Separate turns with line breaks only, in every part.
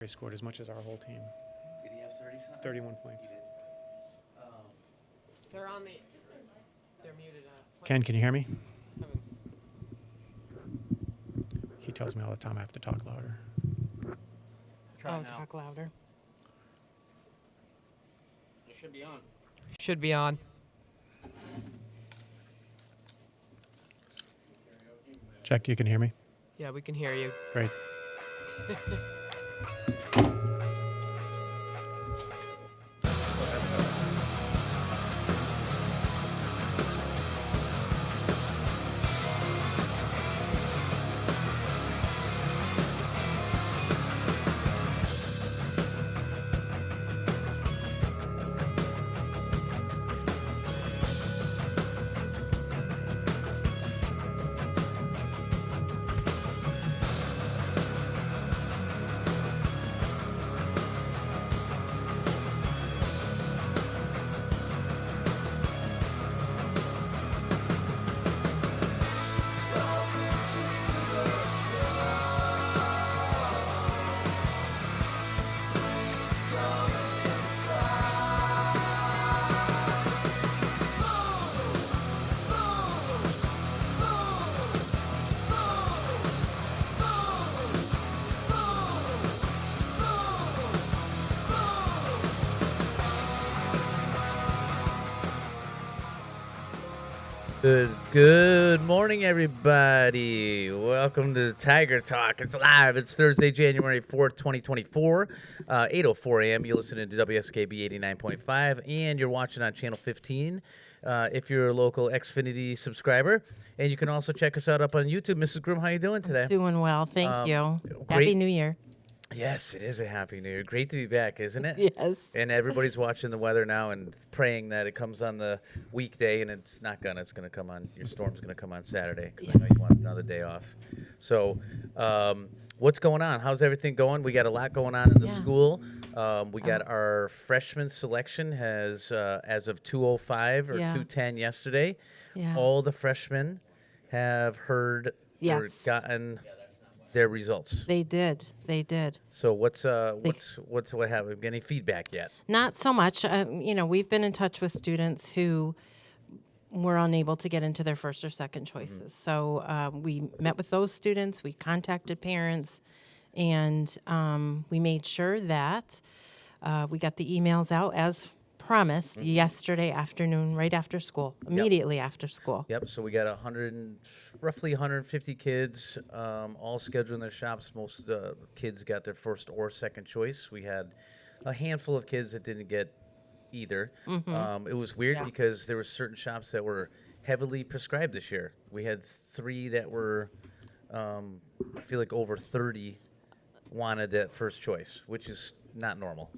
They scored as much as our whole team.
Did he have 30-something?
31 points.
He did.
They're on the. They're muted.
Ken, can you hear me? He tells me all the time I have to talk louder.
Try it now.
Talk louder. It should be on. Should be on.
Check, you can hear me?
Yeah, we can hear you.
Great.
Good morning, everybody. Welcome to Tiger Talk. It's live. It's Thursday, January 4th, 2024, 8:04 a.m. You're listening to WSKB 89.5, and you're watching on Channel 15 if you're a local Xfinity subscriber. And you can also check us out up on YouTube. Mrs. Groom, how you doing today?
Doing well, thank you.
great.
Happy New Year.
Yes, it is a happy New Year. Great to be back, isn't it?
Yes.
And everybody's watching the weather now and praying that it comes on the weekday, and it's not gonna. It's gonna come on. Your storm's gonna come on Saturday because I know you want another day off. So, what's going on? How's everything going? We got a lot going on in the school. We got our freshman selection has as of 2:05 or 2:10 yesterday.
Yeah.
All the freshmen have heard or
Yes.
gotten their results.
They did.
So what happened? Any feedback yet?
Not so much. We've been in touch with students who were unable to get into their first or second choices. So we met with those students. We contacted parents, and we made sure that we got the emails out as promised yesterday afternoon, right after school, immediately after school.
Yep. So we got roughly 150 kids, all scheduling their shops. Most kids got their first or second choice. We had a handful of kids that didn't get either. It was weird because there were certain shops that were heavily prescribed this year. We had 3 that were, I feel like over 30 wanted that first choice, which is not normal.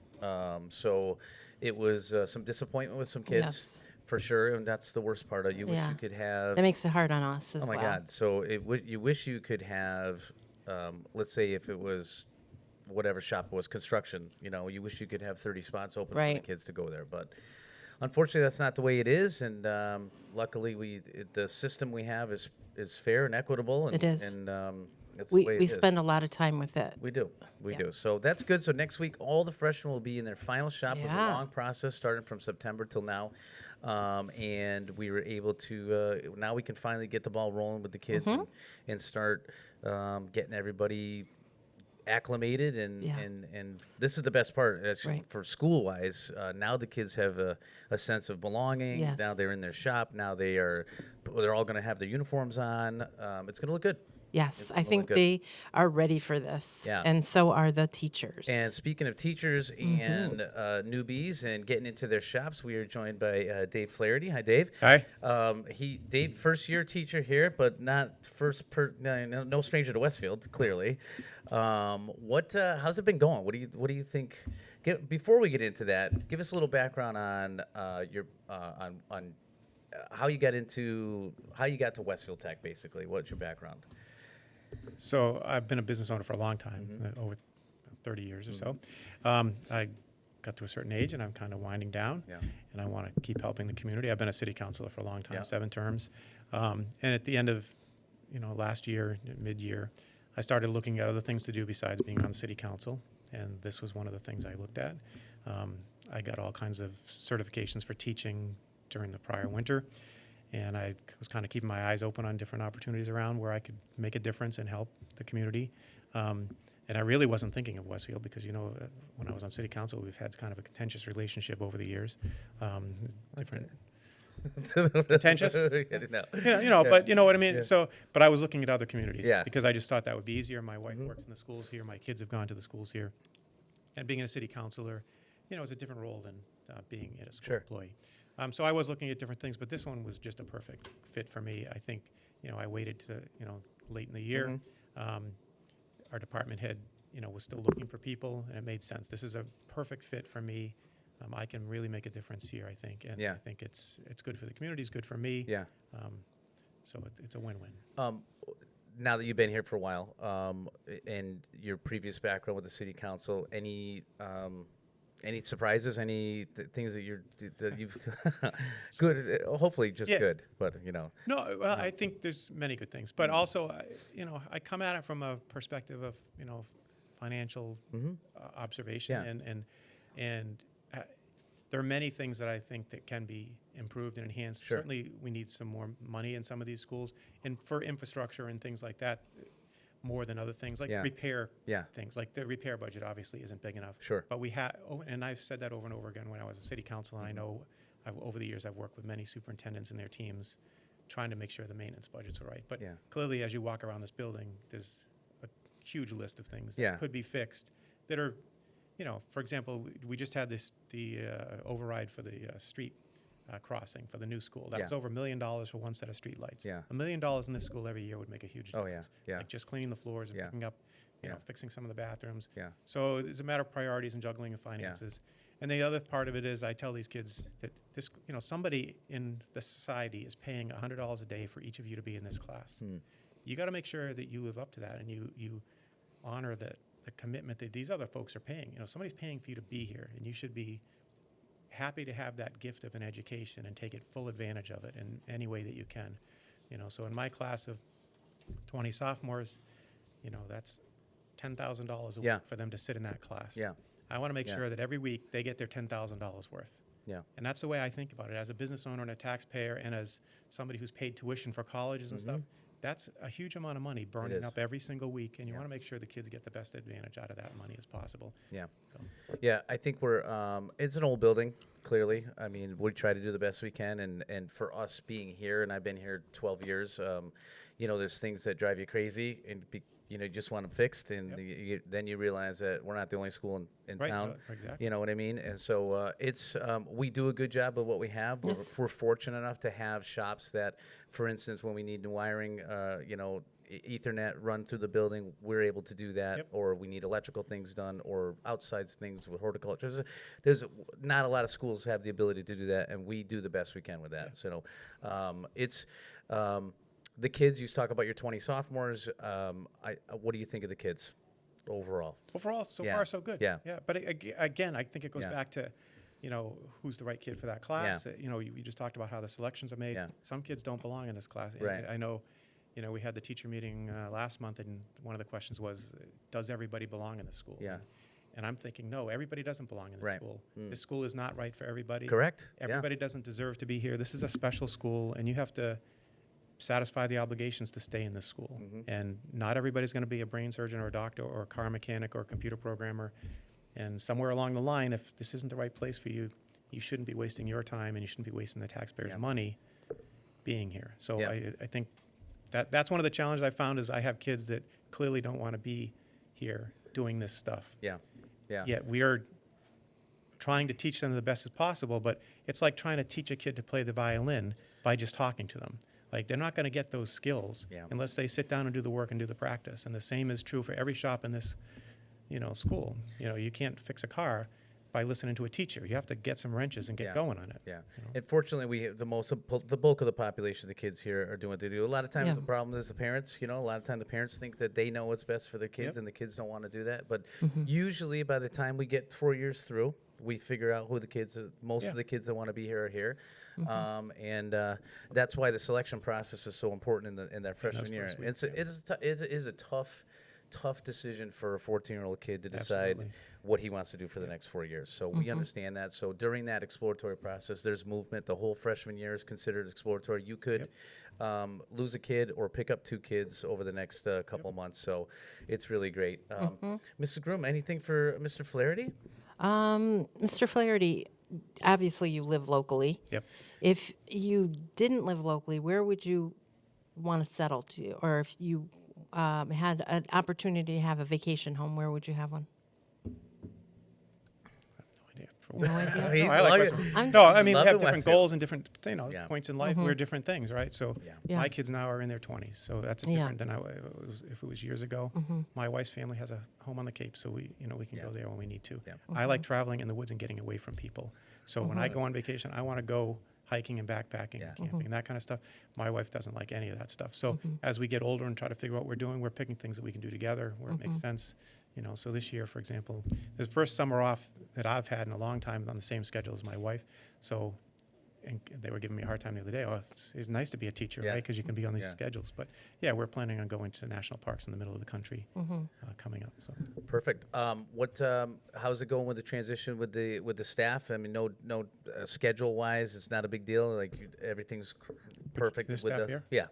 So it was some disappointment with some kids, for sure, and that's the worst part. You wish you could have.
That makes it hard on us as well.
Oh my God! So you wish you could have, let's say if it was whatever shop it was, construction. You wish you could have 30 spots open for the kids to go there, but unfortunately that's not the way it is. And luckily the system we have is fair and equitable. And,
It is.
And that's
We
the way it is.
spend a lot of time with it.
We do. So that's good. So next week, all the freshmen will be in their final shop. It was a long process starting from September till now. And we were able to, now we can finally get the ball rolling with the kids and start getting everybody acclimated. And this is the best part actually, for school-wise. Now the kids have a sense of belonging.
Yes.
Now they're in their shop. Now they're all going to have their uniforms on. It's going to look good.
Yes, I think they are ready for this, and so are the teachers.
And speaking of teachers and newbies and getting into their shops, we are joined by Dave Flaherty. Hi, Dave.
Hi.
Dave, first-year teacher here, but not no stranger to Westfield, clearly. How's it been going? What do you think? Before we get into that, give us a little background on on how you got to Westfield Tech. Basically, what's your background?
So I've been a business owner for a long time, over 30 years or so. I got to a certain age and I'm kind of winding down, and I want to keep helping the community. I've been a city councilor for a long time, 7 terms. And at the end of last year, mid-year, I started looking at other things to do besides being on the city council. and this was one of the things I looked at. I got all kinds of certifications for teaching during the prior winter, and I was kind of keeping my eyes open on different opportunities around where I could make a difference and help the community. And I really wasn't thinking of Westfield because, when I was on city council, we've had kind of a contentious relationship over the years. Different contentious,
No.
but you know what I mean.
Yeah.
So, but I was looking at other communities
Yeah.
because I just thought that would be easier. My wife works in the schools here. My kids have gone to the schools here, and being a city councilor, is a different role than being a school
Sure.
employee. So I was looking at different things, but this one was just a perfect fit for me. I think, I waited to, late in the year. Our department head, was still looking for people, and it made sense. This is a perfect fit for me. I can really make a difference here, I think, and
Yeah.
I think it's good for the community, it's good for me.
Yeah.
So it's a win-win.
Now that you've been here for a while, and your previous background with the city council, any surprises? Any things that you've good? Hopefully, just
Yeah.
good. But
No, well, I think there's many good things, but also, I come at it from a perspective of, financial observation,
Yeah.
and there are many things that I think that can be improved and enhanced.
Sure.
Certainly, we need some more money in some of these schools, and for infrastructure and things like that, more than other things like
Yeah.
repair
Yeah.
things. Like the repair budget obviously isn't big enough.
Sure.
But we have, and I've said that over and over again when I was a city council, and I know over the years I've worked with many superintendents and their teams trying to make sure the maintenance budgets are right. But
Yeah.
clearly, as you walk around this building, there's a huge list of things that
Yeah.
could be fixed that are, for example, we just had the override for the street crossing for the new school. That
Yeah.
was over $1 million for one set of street lights.
Yeah.
$1 million in this school every year would make a huge
Oh, yeah.
difference.
Yeah.
Like just cleaning the floors and
Yeah.
picking up,
Yeah.
fixing some of the bathrooms.
Yeah.
So it's a matter of priorities and juggling of finances. And the other part of it is I tell these kids that this, somebody in the society is paying $100 a day for each of you to be in this class. You got to make sure that you live up to that and you honor the commitment that these other folks are paying. Somebody's paying for you to be here, and you should be happy to have that gift of an education and take it full advantage of it in any way that you can. So in my class of 20 sophomores, that's $10,000 a
Yeah.
week for them to sit in that class.
Yeah.
I want to make
Yeah.
sure that every week they get their $10,000 worth.
Yeah.
And that's the way I think about it as a business owner and a taxpayer and as somebody who's paid tuition for colleges and stuff. That's a huge amount of money burning
is.
up every single week, and you
Yeah.
want to make sure the kids get the best advantage out of that money as possible.
Yeah.
So,
Yeah, I think we're, it's an old building, clearly. I mean, we try to do the best we can. And for us being here, and I've been here 12 years, there's things that drive you crazy and, you just want them fixed. And then you realize that we're not the only school in
Right,
town.
exactly.
You know what I mean? And so we do a good job of what we have.
Yes.
We're fortunate enough to have shops that, for instance, when we need new wiring, Ethernet run through the building, we're able to do that.
Yep.
Or we need electrical things done or outside things with horticulture. There's not a lot of schools have the ability to do that, and we do the best we can with that. So it's the kids. You talk about your 20 sophomores. What do you think of the kids overall?
Overall, so
Yeah.
far, so good.
Yeah.
Yeah. But again, I think it goes
Yeah.
back to, who's the right kid for that class. You just talked about how the selections are made.
Yeah.
Some kids don't belong in this class. And
Right.
I know, we had the teacher meeting last month, and one of the questions was, does everybody belong in this school?
Yeah.
And I'm thinking, no, everybody doesn't belong in this
Right.
school. This school is not right for everybody.
Correct.
Everybody doesn't deserve to be here. This is a special school, and you have to satisfy the obligations to stay in this school. And not everybody's going to be a brain surgeon or a doctor or a car mechanic or a computer programmer. And somewhere along the line, if this isn't the right place for you, you shouldn't be wasting your time, and you shouldn't be wasting the taxpayers'
Yeah.
money being here. So
Yeah.
I think that's one of the challenges I found is I have kids that clearly don't want to be here doing this stuff.
Yeah. Yeah.
Yet we are trying to teach them the best as possible, but it's like trying to teach a kid to play the violin by just talking to them. Like, they're not going to get those skills
Yeah.
unless they sit down and do the work and do the practice. And the same is true for every shop in this, school. You can't fix a car by listening to a teacher. You have to get some wrenches and get
Yeah.
going on it.
Yeah. And fortunately, we have the bulk of the population, the kids here are doing what they do. A lot of times
Yeah.
the problem is the parents, a lot of time the parents think that they know what's best for their kids
Yep.
and the kids don't want to do that. But usually by the time we get 4 years through, we figure out who the kids are, most
Yeah.
of the kids that want to be here are here. And that's why the selection process is so important in their freshman year.
first weeks,
It is a tough tough decision for a 14-year-old kid to decide
Absolutely.
what he wants to do for the next 4 years. So we understand that. So during that exploratory process, there's movement. The whole freshman year is considered exploratory. You could lose a kid or pick up 2 kids over the next couple months. So it's really great. Mrs. Groom, anything for Mr. Flaherty?
Mr. Flaherty, obviously you live locally.
Yep.
If you didn't live locally, where would you want to settle to? Or if you had an opportunity to have a vacation home, where would you have one? No idea.
He's
I like
like
West-
I'm-
No, I mean, we
Love
have
in
different
Westfield.
goals and different,
Yeah.
points in life. We're different things, right? So
Yeah.
my kids now are in their 20s, so that's
Yeah.
different than if it was years ago. My wife's family has a home on the Cape, so we can
Yeah.
go there when we need to.
Yeah.
I like traveling in the woods and getting away from people. So when I go on vacation, I want to go hiking and backpacking
Yeah.
and camping and that kind of stuff. My wife doesn't like any of that stuff. So as we get older and try to figure out what we're doing, we're picking things that we can do together where it makes sense. So this year, for example, the first summer off that I've had in a long time on the same schedule as my wife. So, and they were giving me a hard time the other day. Oh, it's nice to be a teacher,
Yeah.
right? Because you can be on these
Yeah.
schedules. But yeah, we're planning on going to national parks in the middle of the country coming up. So
Perfect. How's it going with the transition with the staff? I mean, no schedule wise, it's not a big deal. Like everything's perfect
this
with
staff
the
here?
Yeah.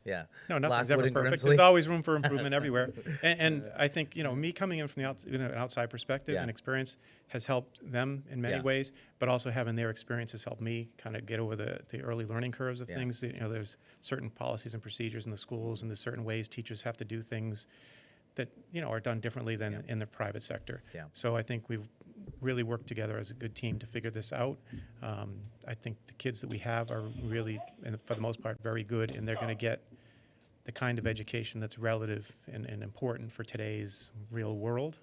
Yeah.
no, nothing's
Lockwood
ever
and
perfect.
Grimsley?
There's always room for improvement everywhere. And I think me coming in from the an outside perspective
Yeah.
and experience has helped them in many
Yeah.
ways. But also having their experience has helped me kind of get over the early learning curves of
Yeah.
things. There's certain policies and procedures in the schools, and there's certain ways teachers have to do things that are done differently than
Yeah.
in the private sector.
Yeah.
So I think we've really worked together as a good team to figure this out. I think the kids that we have are really, and for the most part, very good, and they're going to get the kind of education that's relative and important for today's real world.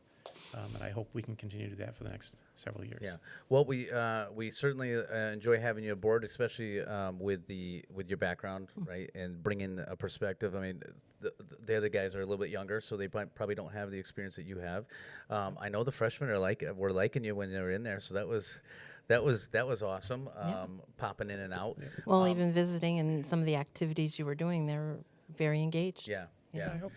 And I hope we can continue to do that for the next several years.
Yeah. Well, we certainly enjoy having you aboard, especially with your background, right, and bringing a perspective. I mean, the other guys are a little bit younger, so they probably don't have the experience that you have. I know the freshmen were liking you when they were in there, so that was awesome. Popping in and out.
Well, even visiting and some of the activities you were doing, they were very engaged.
Yeah.
I hope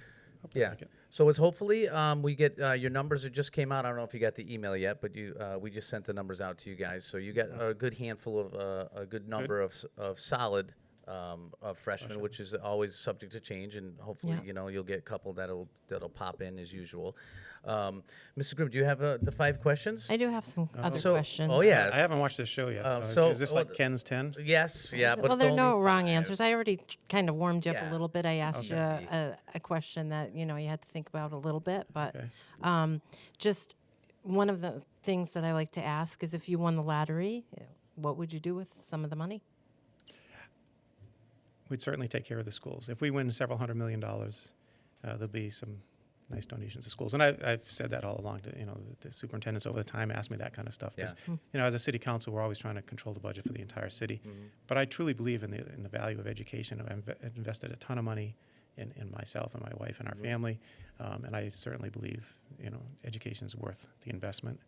they
Yeah.
like it.
So it's hopefully we get your numbers that just came out. I don't know if you got the email yet, but we just sent the numbers out to you guys. So you got a good handful of a good number of solid of freshmen, which is always subject to change, and hopefully
Yeah.
you'll get a couple that'll pop in as usual. Mr. Grimm, do you have the 5 questions?
I do have some other
So-
questions.
Oh yeah.
I haven't watched this show yet.
so-
Is this like Ken's 10?
Yes. Yeah. But
Well,
it's
there are
only
no wrong
5.
answers. I already kind of warmed you up
Yeah.
a little bit. I asked you
Okay.
a question that you had to think about a little bit, but
Okay.
just one of the things that I like to ask is if you won the lottery, what would you do with some of the money?
We'd certainly take care of the schools. If we win several $100 million, there'll be some nice donations to schools. And I've said that all along to, the superintendents over the time ask me that kind of stuff. 'Cause, as a city council, we're always trying to control the budget for the entire city. But I truly believe in the value of education. I've invested a ton of money in myself and my wife and our family. And I certainly believe, education is worth the investment.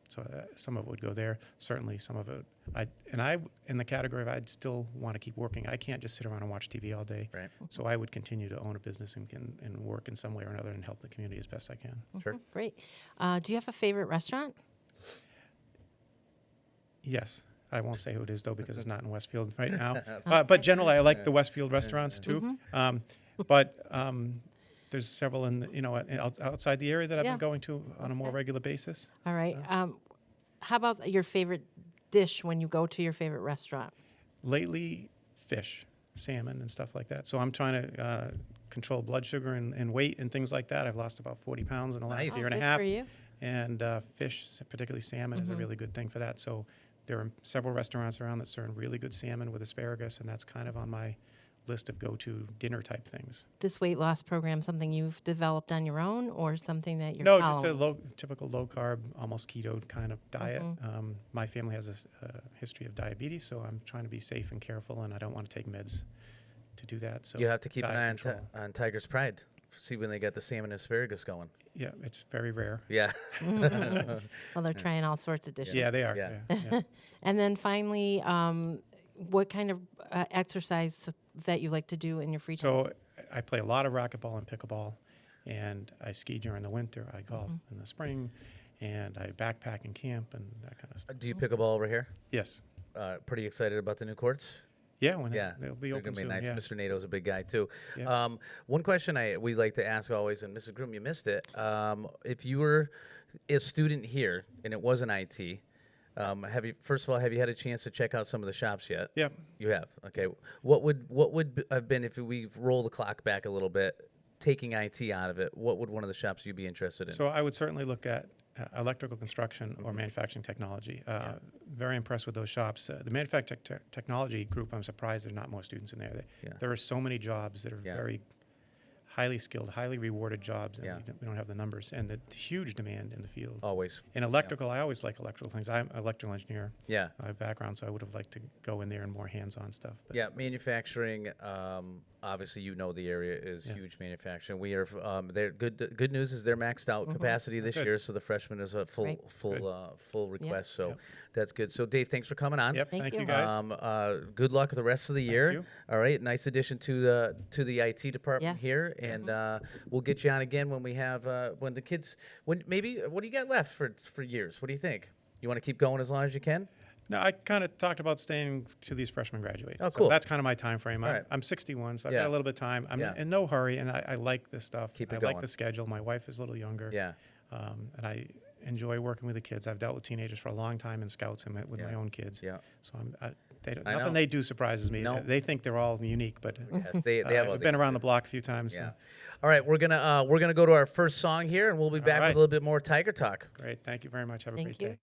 So some of it would go there. Certainly some of it, in the category of I'd still want to keep working. I can't just sit around and watch TV all day.
Right.
So I would continue to own a business and work in some way or another and help the community as best I can.
Sure.
Great. Do you have a favorite restaurant?
Yes. I won't say who it is, though, because it's not in Westfield right now. But generally, I like the Westfield restaurants, too. But there's several outside the area that I've
Yeah.
been going to on a more regular basis.
All right. How about your favorite dish when you go to your favorite restaurant?
Lately, fish, salmon, and stuff like that. So I'm trying to control blood sugar and weight and things like that. I've lost about 40 pounds in the last
Nice.
year and a
Good
half.
for you.
And fish, particularly salmon, is a really good thing for that. So there are several restaurants around that serve really good salmon with asparagus, and that's kind of on my list of go-to dinner type things.
This weight loss program something you've developed on your own or something that you're
No, just a
following?
typical low-carb, almost keto kind of diet. My family has a history of diabetes, so I'm trying to be safe and careful, and I don't want to take meds to do that. So
You have to keep an
diet
eye on,
control.
on Tiger's Pride. See when they get the salmon and asparagus going.
Yeah, it's very rare.
Yeah.
Well, they're trying all sorts of dishes.
Yeah, they are.
Yeah.
Yeah.
And then finally, what kind of exercise that you like to do in your free time?
So I play a lot of racquetball and pickleball, and I ski during the winter. I golf in the spring, and I backpack and camp and that kind of stuff.
Do you pick a ball over here?
Yes.
Pretty excited about the new courts?
Yeah, when
Yeah,
they'll be
they're
open
gonna be
soon.
nice.
Yeah.
Mr. Nato's a big guy too.
Yeah.
One question we like to ask always, and Mrs. Groom, you missed it. If you were a student here and it wasn't IT, have you had a chance to check out some of the shops yet?
Yeah.
You have. Okay. What would have been if we roll the clock back a little bit, taking IT out of it? What would one of the shops you'd be interested in?
So I would certainly look at electrical construction or manufacturing technology. Very impressed with those shops. The manufacturing technology group, I'm surprised there are not more students in there. There are so many jobs that are very highly skilled, highly rewarded jobs, and we don't have the numbers. And the huge demand in the field.
Always.
In electrical, I always like electrical things. I'm an electrical engineer.
Yeah.
My background, so I would have liked to go in there and more hands-on stuff. But
Yeah, manufacturing. Obviously, the area is huge. Manufacturing. We are. They're good. Good news is they're maxed out capacity this
Good.
year, so the freshman is a full
Right.
full request. So that's good. So Dave, thanks for coming on.
Yep.
Thank
Thank you
you.
guys.
Good luck with the rest of the year.
you.
All right, nice addition to the IT department
Yes.
here, and we'll get you on again when we have when the kids. What do you got left for years? What do you think? You want to keep going as long as you can?
No, I kind of talked about staying to these freshmen graduate.
Oh,
So
cool.
that's kind of my time frame.
All right.
I'm 61, so I've
Yeah.
got a little bit of time. I'm
Yeah.
in no hurry, and I like this stuff.
Keep it
I
going.
like the schedule. My wife is a little younger.
Yeah.
And I enjoy working with the kids. I've dealt with teenagers for a long time in scouts and with my own kids.
Yeah.
So nothing
know.
they do surprises me.
No.
They think they're all unique, but
They have
I've been around the block a few times.
Yeah.
So.
All right, we're gonna go to our first song here, and we'll be back with
right.
a little bit more Tiger Talk.
Great. Thank you very much. Have a
Thank
great
you.
day.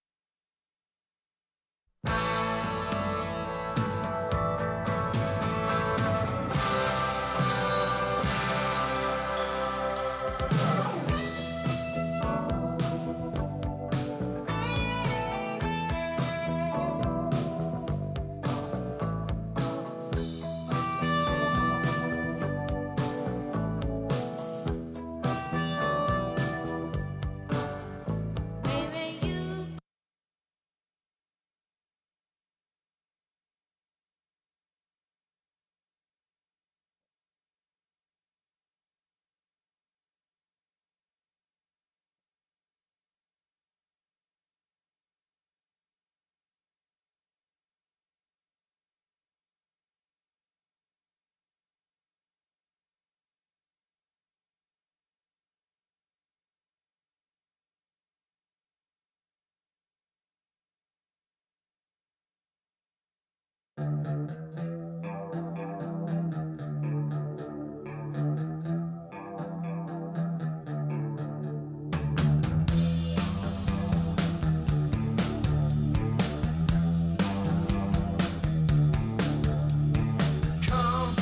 Come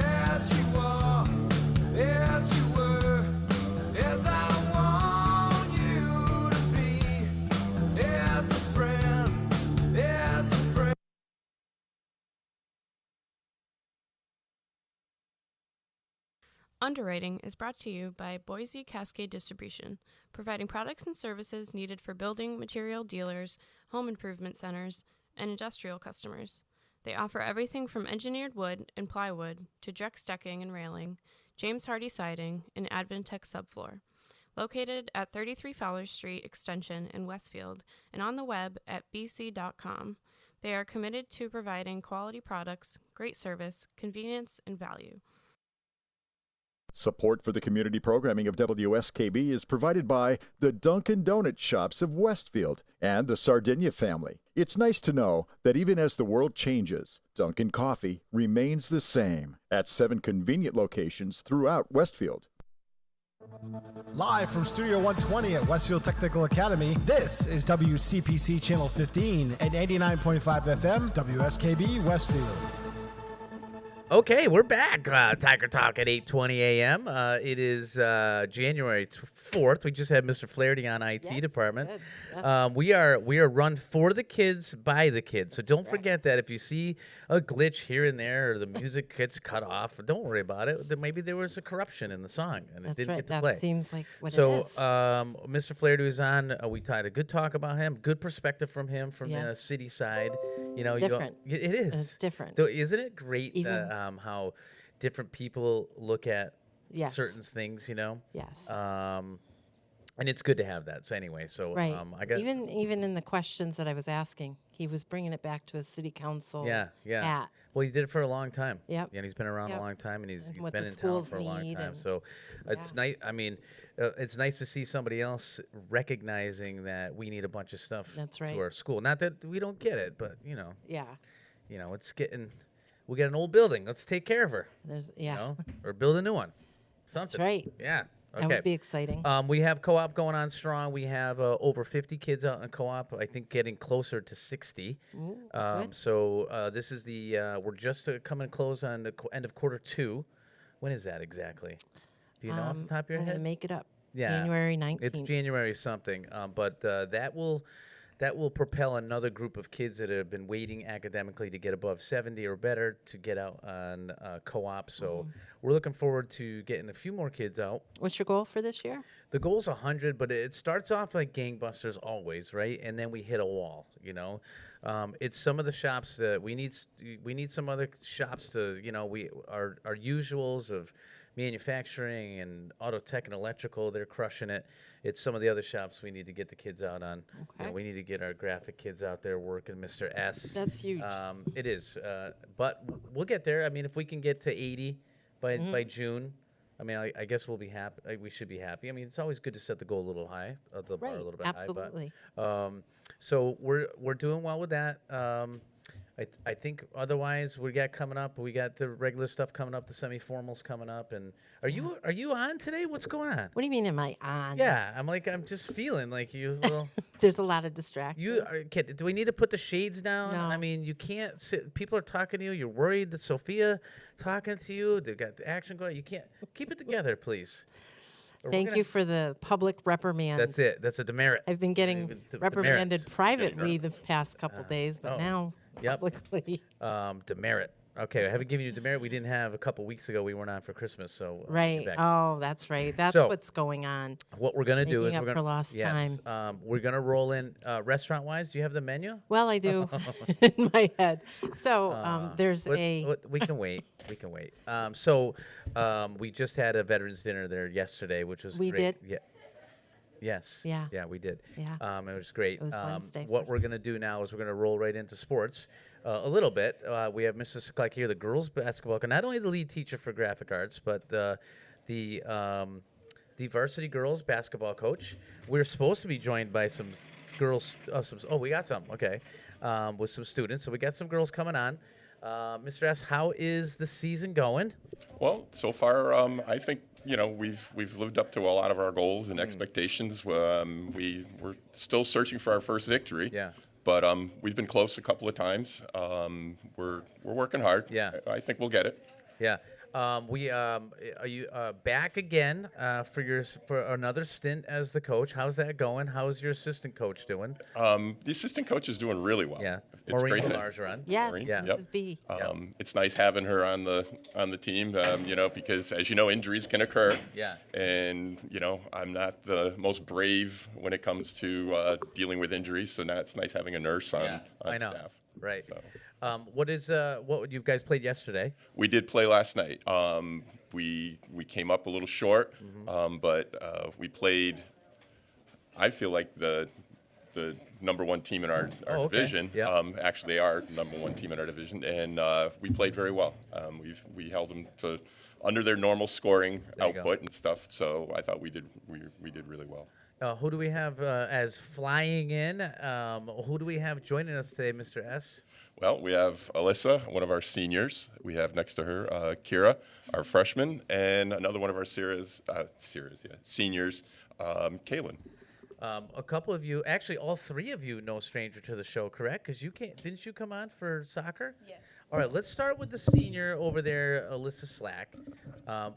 as you are, as you were, as I want you to be, as a friend, as a friend.
Underwriting is brought to you by Boise Cascade Distribution, providing products and services needed for building material dealers, home improvement centers, and industrial customers. They offer everything from engineered wood and plywood to Drex decking and railing, James Hardy siding, and Advantech subfloor. Located at 33 Fowler Street Extension in Westfield and on the web at bc.com, they are committed to providing quality products, great service, convenience, and value.
Support for the community programming of WSKB is provided by the Dunkin' Donuts shops of Westfield and the Sardinia family. It's nice to know that even as the world changes, Dunkin' Coffee remains the same at 7 convenient locations throughout Westfield.
Live from Studio 120 at Westfield Technical Academy, this is WCPC Channel 15 at 89.5 FM, WSKB Westfield.
Okay, we're back. Tiger Talk at 8:20 a.m. It is January 4th. We just had Mr. Flaherty on IT
Yes,
department.
good. Yes.
We are run for the kids, by the kids. So don't forget that if you see a glitch here and there or the music gets cut off, don't worry about it. Maybe there was a corruption in the song and
That's
it didn't
right.
get to
That
play.
seems like what
So,
it is.
Mr. Flaherty was on. We had a good talk about him, good perspective from him from the
Yes.
city side. You know,
It's different.
It is.
It's different.
Though, isn't it great
Even-
how different people look at
Yes.
certain things, you know.
Yes.
And it's good to have that. So anyway, so
Right.
I got
Even in the questions that I was asking, he was bringing it back to his city council
yeah.
hat.
Well, he did it for a long time.
Yep.
Yeah, and he's been around
Yep.
a long time, and he's
And
he's
what
been
the
in town
schools
for a long
need
time.
and-
So it's nice. I mean, it's nice to see somebody else recognizing that we need a bunch of stuff
That's
to
right.
our school. Not that we don't get it, but
Yeah.
it's getting. We got an old building. Let's take care of her.
Yeah.
You know, or build a new one. Something.
right.
Yeah.
That
Okay.
would be exciting.
We have co-op going on strong. We have over 50 kids out in co-op. I think getting closer to 60.
Good.
So this is we're just coming close on the end of quarter 2. When is that exactly? Do you know off the top of your
I'm
head?
gonna make it up.
Yeah.
January 19th.
It's January something, but that will propel another group of kids that have been waiting academically to get above 70 or better to get out on co-op. So we're looking forward to getting a few more kids out.
What's your goal for this year?
The goal's 100, but it starts off like gangbusters always, right? And then we hit a wall, you know. It's some of the shops that we need some other shops to, our usuals of manufacturing and auto tech and electrical, they're crushing it. It's some of the other shops we need to get the kids out on.
Okay.
We need to get our graphic kids out there working, Mr. S.
That's huge.
It is, but we'll get there. I mean, if we can get to 80 by June, I mean, I guess we'll be happy. We should be happy. I mean, it's always good to set the goal a little high, the bar a little bit
Absolutely.
high. But, so we're doing well with that. I think otherwise we got coming up. We got the regular stuff coming up, the semi-formals coming up. And are you on today? What's going on?
What do you mean, am I on?
Yeah, I'm just feeling like you. Well,
There's a lot of distractions.
do we need to put the shades down?
No.
I mean, you can't sit. People are talking to you. You're worried that Sophia talking to you. They got the action going. You can't keep it together, please. Or we're
Thank
gonna-
you for the public reprimand.
That's it. That's a demerit.
I've been getting
Demerits.
reprimanded privately the past couple days, but
oh.
now
Yep.
publicly.
Demerit. Okay, I haven't given you demerit. We didn't have a couple weeks ago. We weren't on for Christmas, so you're
Right.
back.
Oh, that's right. That's
So-
what's going on.
What we're gonna do
Making
is
up
we're gonna
for lost time.
We're gonna roll in restaurant wise. Do you have the menu?
Well, I do in my head. So there's
We can wait. We can wait. So we just had a veterans dinner there yesterday, which was
We
great.
did?
Yeah. Yes.
Yeah.
Yeah, we did.
Yeah.
It was great.
It was Wednesday.
What we're gonna do now is we're gonna roll right into sports a little bit. We have Mrs. Kleck here, the girls basketball, not only the lead teacher for graphic arts, but the varsity girls basketball coach. We're supposed to be joined by some girls. We got some. Okay, with some students. So we got some girls coming on. Mr. S, how is the season going?
Well, so far, I think we've lived up to a lot of our goals and expectations. We're still searching for our first victory.
Yeah.
But we've been close a couple of times. We're working hard.
Yeah.
I think we'll get it.
Yeah. Are you back again for another stint as the coach? How's that going? How's your assistant coach doing?
The assistant coach is doing really well.
Yeah.
It's
Maureen
great.
Largeron.
yes,
Maureen,
Yeah.
yep.
Mrs. B.
It's nice having her on the team, because as you know, injuries can occur.
Yeah.
And I'm not the most brave when it comes to dealing with injuries, so now it's nice having a nurse on
I know.
staff.
Right.
So.
What you guys played yesterday?
We did play last night. We came up a little short, but we played. I feel like the number one team in our
okay.
division.
Yeah.
Actually, they are the number one team in our division, and we played very well. We held them to under their normal scoring
There you go.
output and stuff. So I thought we did really well.
Who do we have as flying in? Who do we have joining us today, Mr. S?
Well, we have Alyssa, one of our seniors. We have next to her Kira, our freshman, and another one of our seniors, Kaylin.
A couple of you, actually, all three of you, no stranger to the show, correct? Because didn't you come on for soccer?
Yes.
All right, let's start with the senior over there, Alyssa Slack,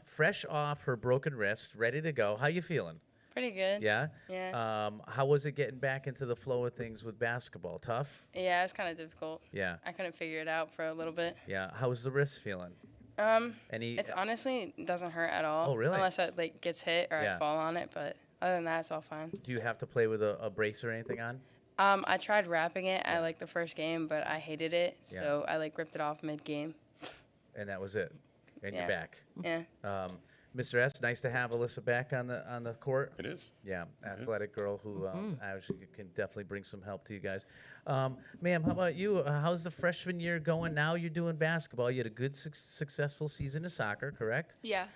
fresh off her broken wrist, ready to go. How you feeling?
Pretty good.
Yeah.
Yeah.
How was it getting back into the flow of things with basketball? Tough.
Yeah, it was kind of difficult.
Yeah.
I couldn't figure it out for a little bit.
Yeah. How's the wrist feeling? Any?
It's honestly doesn't hurt at all.
Oh, really?
Unless it gets hit or
Yeah.
I fall on it, but other than that, it's all fine.
Do you have to play with a brace or anything on?
I tried wrapping it at the first game, but I hated it,
Yeah.
so I ripped it off mid game.
And that was it. And
Yeah.
you're back.
Yeah.
Mr. S, nice to have Alyssa back on the court.
It is.
Yeah, athletic girl who actually can definitely bring some help to you guys. Ma'am, how about you? How's the freshman year going? Now you're doing basketball. You had a good, successful season of soccer, correct?
Yeah.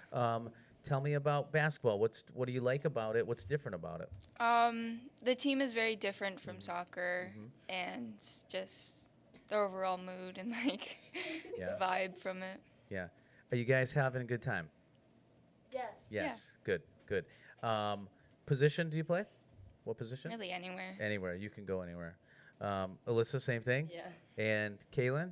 Tell me about basketball. What do you like about it? What's different about it?
The team is very different from soccer, and just the overall mood and like
Yes.
vibe from it.
Yeah. Are you guys having a good time?
Yes.
Yes. Good. Good. Position do you play? What position?
Really anywhere.
Anywhere. You can go anywhere. Alyssa, same thing?
Yeah.
And Kaylin?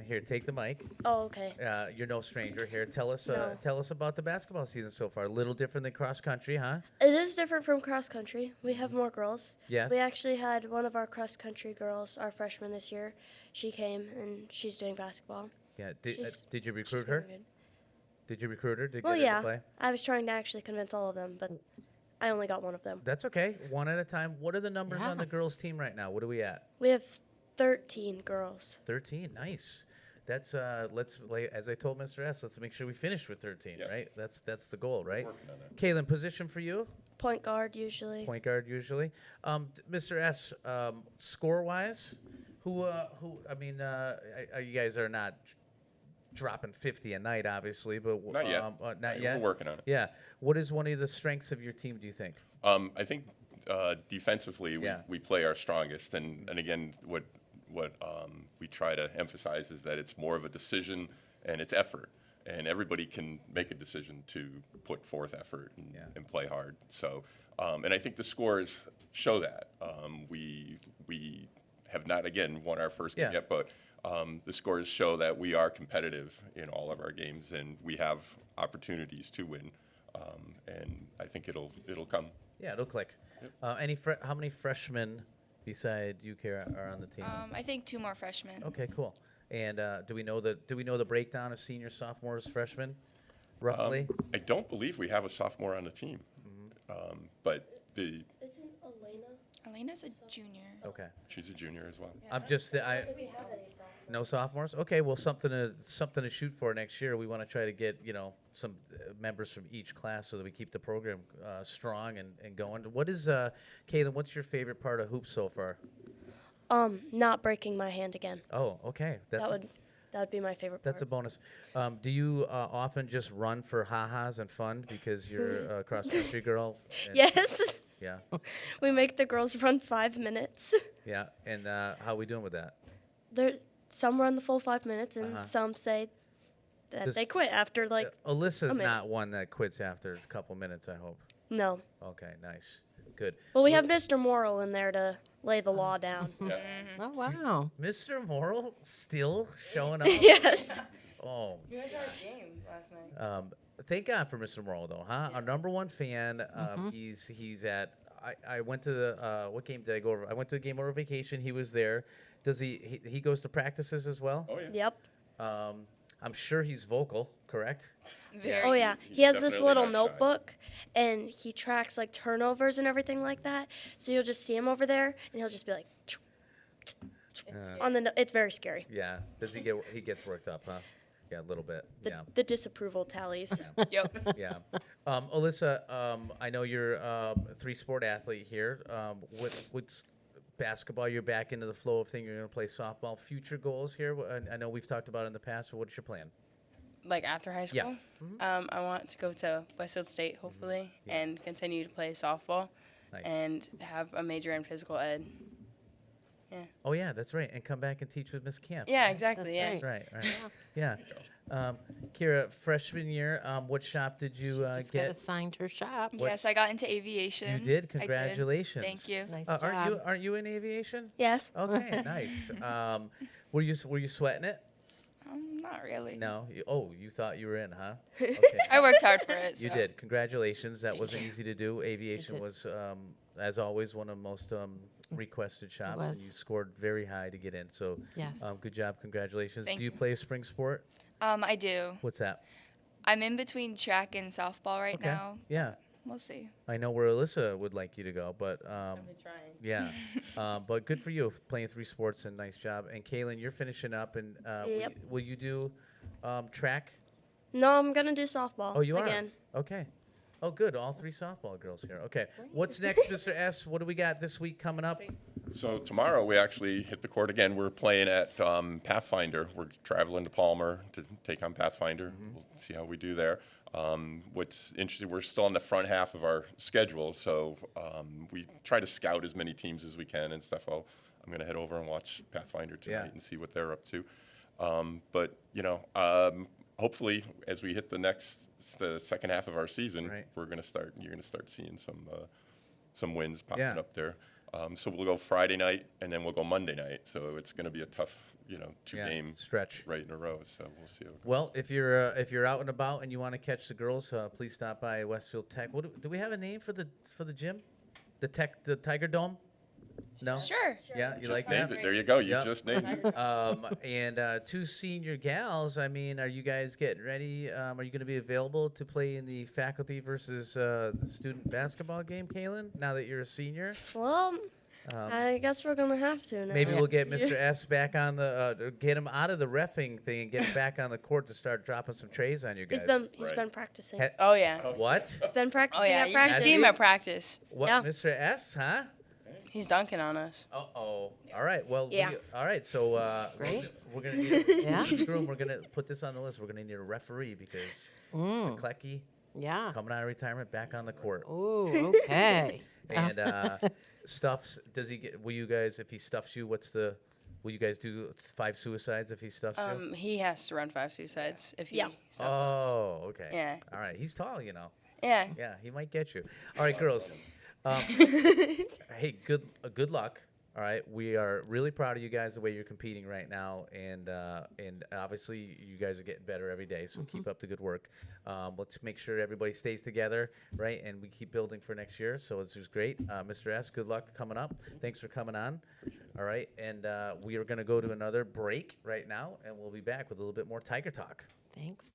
Here, take the mic.
Oh, okay.
You're no stranger here. Tell us
No.
tell us about the basketball season so far. A little different than cross country, huh?
It is different from cross country. We have more girls.
Yes.
We actually had one of our cross country girls, our freshman this year. She came and she's doing basketball.
Yeah.
She's-
Did you
she's
recruit
very
her?
good.
Did you recruit her to
Well,
get her
yeah.
to play?
I was trying to actually convince all of them, but I only got one of them.
That's okay. One at a time. What are the numbers on
Yeah.
the girls' team right now? What are we at?
We have 13 girls.
13. Nice. That's as I told Mr. S, let's make sure we finish with 13,
Yes.
right? That's the goal, right?
Working on that.
Kaylin, position for you?
Point guard usually.
Point guard usually. Mr. S, score-wise, who I mean, you guys are not dropping 50 a night, obviously, but
Not yet.
Not yet.
We're working on it.
Yeah. What is one of the strengths of your team, do you think?
I think defensively
Yeah.
we play our strongest, and again what we try to emphasize is that it's more of a decision and it's effort, and everybody can make a decision to put forth effort and play hard. So, and I think the scores show that. We have not again won our first game
Yeah.
yet, but the scores show that we are competitive in all of our games, and we have opportunities to win. And I think it'll come.
Yeah, it'll click. How many freshmen beside you, Kara, are on the team?
I think 2 more freshmen.
Okay, cool. And do we know the breakdown of seniors, sophomores, freshmen, roughly?
I don't believe we have a sophomore on the team, but
Isn't Elena?
Elena's a junior.
Okay.
she's a junior as well.
I'm just
Do we have any sophomores?
no sophomores. Okay, well something to shoot for next year. We want to try to get some members from each class so that we keep the program strong and going. What is Kaylin? What's your favorite part of hoops so far?
Not breaking my hand again.
Oh, okay.
That would be my favorite part.
That's a bonus. Do you often just run for ha-has and fun because you're a cross-country girl? And-
Yes.
Yeah.
We make the girls run 5 minutes.
Yeah. And how are we doing with that?
Some run the full 5 minutes, and
Uh-huh.
some say that
Does-
they quit after like
Alyssa's
minute.
not one that quits after a couple minutes, I hope.
no.
Okay, nice. Good.
Well, we have Mr. Morrill in there to lay the law down.
Yeah.
Oh, wow.
Mr. Morrill still showing up?
Yes.
Oh.
You guys had a game last night.
Thank God for Mr. Morrill, though, huh? Our number one fan. He's at. I went to the what game did I go over? I went to a game over vacation. He was there. Does he goes to practices as well?
Oh yeah.
Yep.
I'm sure he's vocal, correct?
Very.
Oh yeah,
He's
he has this
definitely
little
not shy.
notebook, and he tracks like turnovers and everything like that. So you'll just see him over there, and he'll just be like, on the. It's very scary.
Yeah. Does he gets worked up, huh? Yeah, a little bit. Yeah.
The disapproval tallies.
Yep.
Yeah. Alyssa, I know you're a 3-sport athlete here. What's basketball? You're back into the flow of things. You're going to play softball. Future goals here? I know we've talked about it in the past, but what's your plan?
Like after high
Yeah.
school, I want to go to Westfield State hopefully
Yeah.
and continue to play softball
Nice.
and have a major in physical ed.
Oh, yeah, that's right. And come back and teach with Miss Camp.
Yeah, exactly.
That's
yeah.
That's right. Yeah. Kira, freshman year, what shop did you
Just got
get?
assigned her shop.
What-
Yes, I got into aviation.
You did?
I
Congratulations.
Thank you.
Nice
Aren't you in aviation?
Yes.
Okay, nice. Were you sweating it?
Not really.
No. You thought you were in, huh? Okay.
I worked hard for it.
You
so.
did. Congratulations. That wasn't easy to do. Aviation
did.
was, as always, one of the most requested shops, and you
was.
scored very high to get in. So,
Yes.
good job. Congratulations.
Thank
do you
you.
play a spring sport?
I do.
What's that?
I'm in between track and softball right
Okay.
now.
Yeah.
We'll see.
I know where Alyssa would like you to go, but
trying.
yeah. But good for you playing 3 sports and nice job. And Kaylin, you're finishing up, and
Yep.
will you do track?
No, I'm gonna do softball.
Oh, you are?
again.
Okay. Oh, good. All 3 softball girls here. Okay. What's next, Mr. S? What do we got this week coming up?
So tomorrow we actually hit the court again. We're playing at Pathfinder. We're traveling to Palmer to take on Pathfinder. We'll see how we do there. What's interesting, we're still on the front half of our schedule, so we try to scout as many teams as we can and stuff. I'm going to head over and watch Pathfinder tonight and see what they're up to. But, hopefully as we hit the second half of our season, you're going to start seeing some wins popping up there. So we'll go Friday night and then we'll go Monday night. So it's going to be a tough, 2-game
stretch
right in a row. So we'll see.
Well, if you're out and about and you want to catch the girls, please stop by Westfield Tech. Do we have a name for the gym? The Tiger Dome? No.
Sure.
Yeah, you
Just
like
named
that?
it. There you go. You just named it.
And 2 senior gals. I mean, are you guys getting ready? Are you going to be available to play in the faculty versus student basketball game, Kaylin? Now that you're a senior.
Well, I guess we're gonna have to now.
Maybe we'll get Mr. S back on get him out of the reffing thing and get him back on the court to start dropping some trays on you guys.
He's been practicing.
Oh yeah.
What?
He's been practicing
Oh yeah.
at
You can
practice.
see him at practice.
What,
Yeah.
Mr. S, huh?
He's dunking on us.
Uh-oh. All right. Well,
Yeah.
all right. So we're going to need we're going to put this on the list. We're going to need a referee because Siklecki
Yeah.
coming out of retirement back on the court.
Oh, okay.
And stuffs, will you guys, if he stuffs you, will you guys do 5 suicides if he stuffs you?
He has to run 5 suicides if he
Yeah.
stuffs us.
Oh, okay.
Yeah.
All right. He's tall,
Yeah.
Yeah, he might get you. All right, girls. Hey, good luck. All right, we are really proud of you guys the way you're competing right now, and obviously you guys are getting better every day. So keep up the good work. Let's make sure everybody stays together, right? And we keep building for next year. So it's just great, Mr. S. Good luck coming up. Thanks for coming on. All right, and we are going to go to another break right now, and we'll be back with a little bit more Tiger Talk.
Thanks.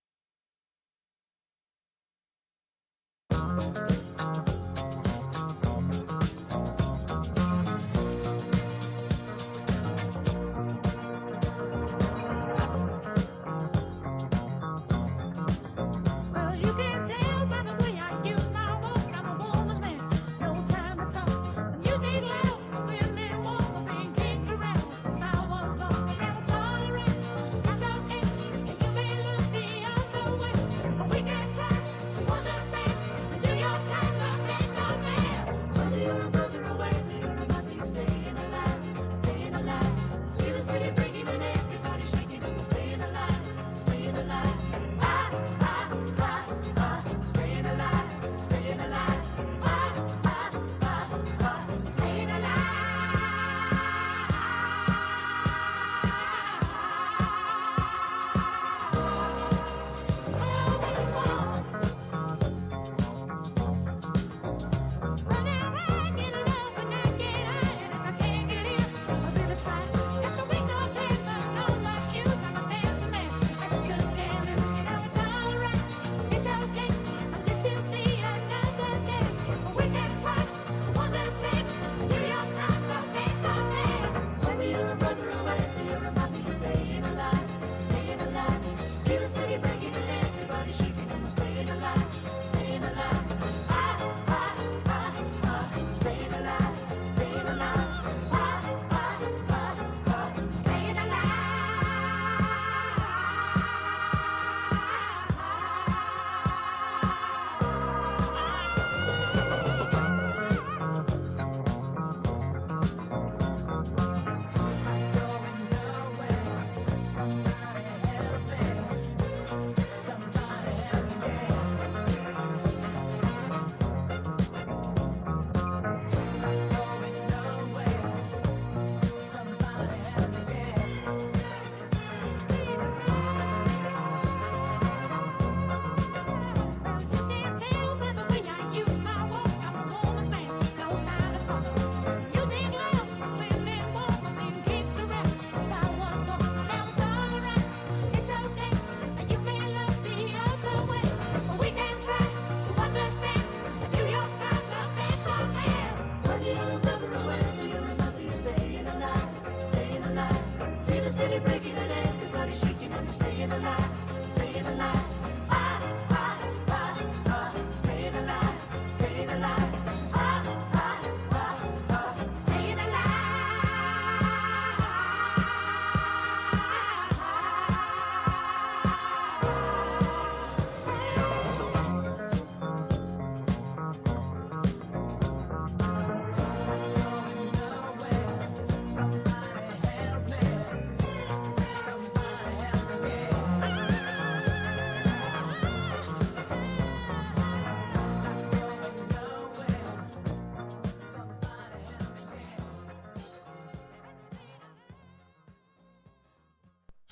Well, you can tell by the way I use my walk. I'm a woman's man. No time to talk. Music loud, women walk, being kicked around since I was born. I never tolerate, I don't hate, and you may look the other way, but we can try to understand and do your time.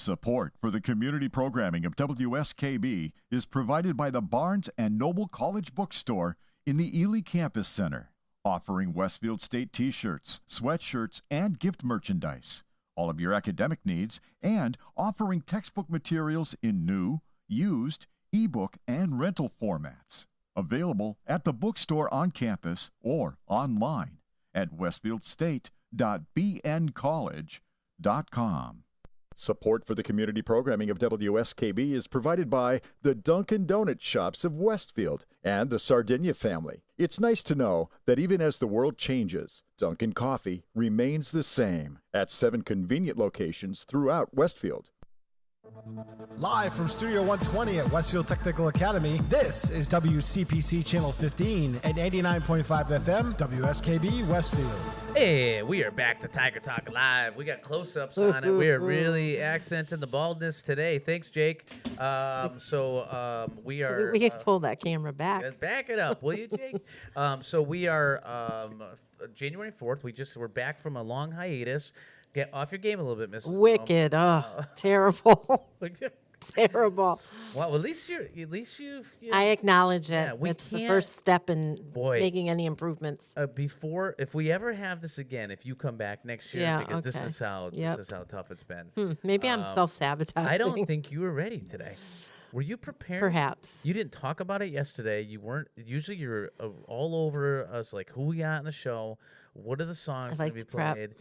Support for the community programming of WSKB is provided by the Barnes & Noble College Bookstore in the Ely Campus Center, offering Westfield State t-shirts, sweatshirts, and gift merchandise, all of your academic needs, and offering textbook materials in new, used, ebook, and rental formats. Available at the bookstore on campus or online at westfieldstate.bncollege.com. Support for the community programming of WSKB is provided by the Dunkin' Donut Shops of Westfield and the Sardinia family. It's nice to know that even as the world changes, Dunkin' Coffee remains the same at 7 convenient locations throughout Westfield.
Live from Studio 120 at Westfield Technical Academy, this is WCPC Channel 15 and 89.5 FM, WSKB Westfield.
Hey, we are back to Tiger Talk Live. We got close-ups on it. We are really accenting the baldness today. Thanks, Jake. We are...
We can pull that camera back.
Back it up, will you, Jake? So we are January 4th. We're back from a long hiatus. Get off your game a little bit, Miss.
Wicked. Terrible. Terrible.
Well, at least you've.
I acknowledge it.
Yeah,
it's the first step in
Boy.
making any improvements.
If we ever have this again, if you come back next year,
Yeah,
because
okay.
this is how tough it's been.
Maybe I'm self-sabotaging.
I don't think you were ready today. Were you prepared?
Perhaps.
You didn't talk about it yesterday. You weren't. Usually you're all over us, like who we got in the show, what are the songs
I like
to be
to prep.
played,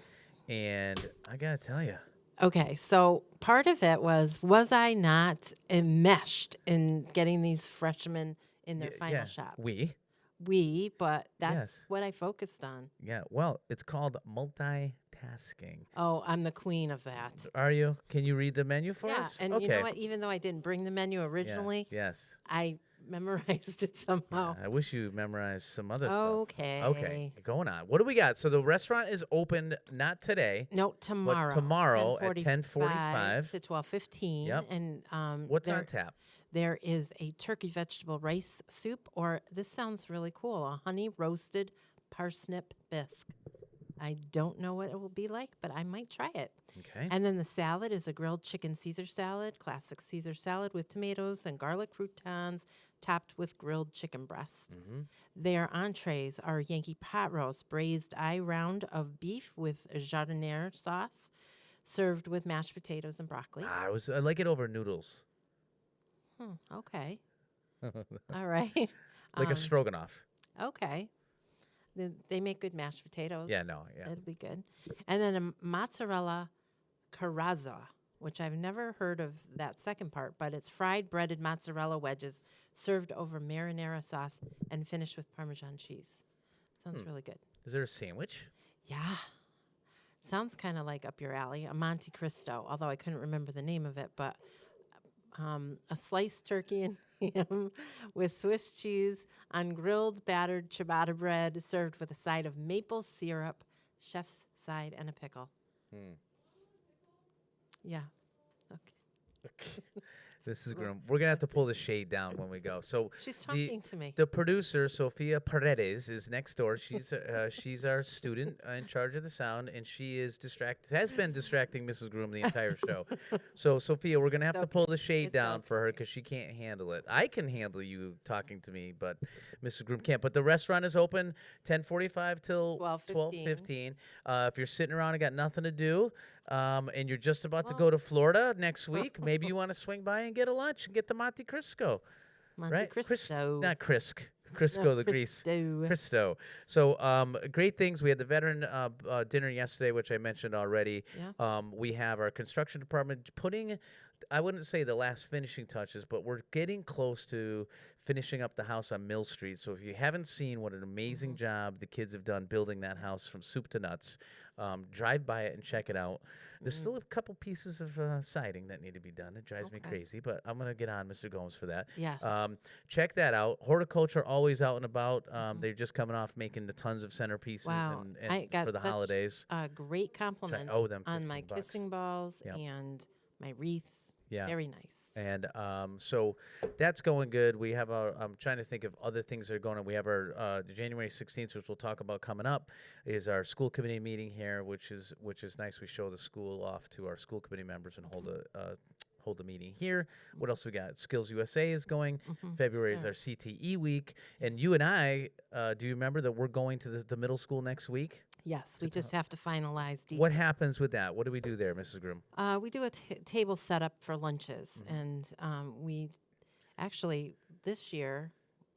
and I gotta tell you.
Okay, so part of it was I not enmeshed in getting these freshmen in their final shot? But that's what I focused on.
Yeah, well, it's called multitasking.
Oh, I'm the queen of that.
Are you? Can you read the menu for us?
And
okay.
you know what? Even though I didn't bring the menu originally, I memorized it somehow.
I wish you memorized some other stuff.
Okay.
Okay, going on. What do we got? So the restaurant is open not today.
No, tomorrow.
But tomorrow at 10:45
to 12:15.
Yep.
And
what's on tap?
There is a turkey vegetable rice soup, or this sounds really cool, a honey roasted parsnip bisque. I don't know what it will be like, but I might try it.
Okay.
And then the salad is a grilled chicken Caesar salad, classic Caesar salad with tomatoes and garlic croutons, topped with grilled chicken breast.
Mm-hmm.
Their entrees are Yankee pot roast, braised eye round of beef with a jardiniere sauce, served with mashed potatoes and broccoli.
I like it over noodles.
Okay. All right.
Like a stroganoff.
Okay. They make good mashed potatoes.
Yeah, no, yeah.
It'll be good. And then a mozzarella carrazza, which I've never heard of that second part, but it's fried breaded mozzarella wedges served over marinara sauce and finished with Parmesan cheese. Sounds really good.
Is there a sandwich?
Yeah. Sounds kind of like up your alley, a Monte Cristo, although I couldn't remember the name of it, but a sliced turkey and ham with Swiss cheese on grilled battered ciabatta bread served with a side of maple syrup, chef's side, and a pickle. Yeah. Okay.
This is grim. We're gonna have to pull the shade down when we go. So
She's talking to me.
The producer, Sophia Paredes, is next door. She's our student in charge of the sound, and she has been distracting Mrs. Groom the entire show. So Sophia, we're gonna have to pull the shade down for her because she can't handle it. I can handle you talking to me, but Mrs. Groom can't. But the restaurant is open 10:45 till 12:15. If you're sitting around and got nothing to do, and you're just about to go to Florida next week, maybe you want to swing by and get a lunch and get the Monte Cristo.
Monte Cristo.
Not Crisco, the grease. Cristo. So great things. We had the veteran dinner yesterday, which I mentioned already.
Yeah.
We have our construction department putting, I wouldn't say the last finishing touches, but we're getting close to finishing up the house on Mill Street. So if you haven't seen what an amazing job the kids have done building that house from soup to nuts, drive by it and check it out. There's still a couple pieces of siding that need to be done. It drives me crazy, but I'm going to get on Mr. Gomes for that.
Yes.
Check that out. Horticulture, always out and about. They're just coming off making the tons of centerpieces
Wow.
and
I got
for the
such
holidays.
a great compliment
owe them
on my
$15.
kissing balls
Yep.
and my wreath
Yeah.
Very nice.
And so that's going good. We have I'm trying to think of other things that are going on. We have our January 16th, which we'll talk about coming up, is our school committee meeting here, which is nice. We show the school off to our school committee members and hold a meeting here. What else we got? Skills USA is going. February is our CTE week. And you and I, do you remember that we're going to the middle school next week?
Yes, we just have to finalize details.
What happens with that? What do we do there, Mrs. Groom?
We do a table setup for lunches, and we actually this year,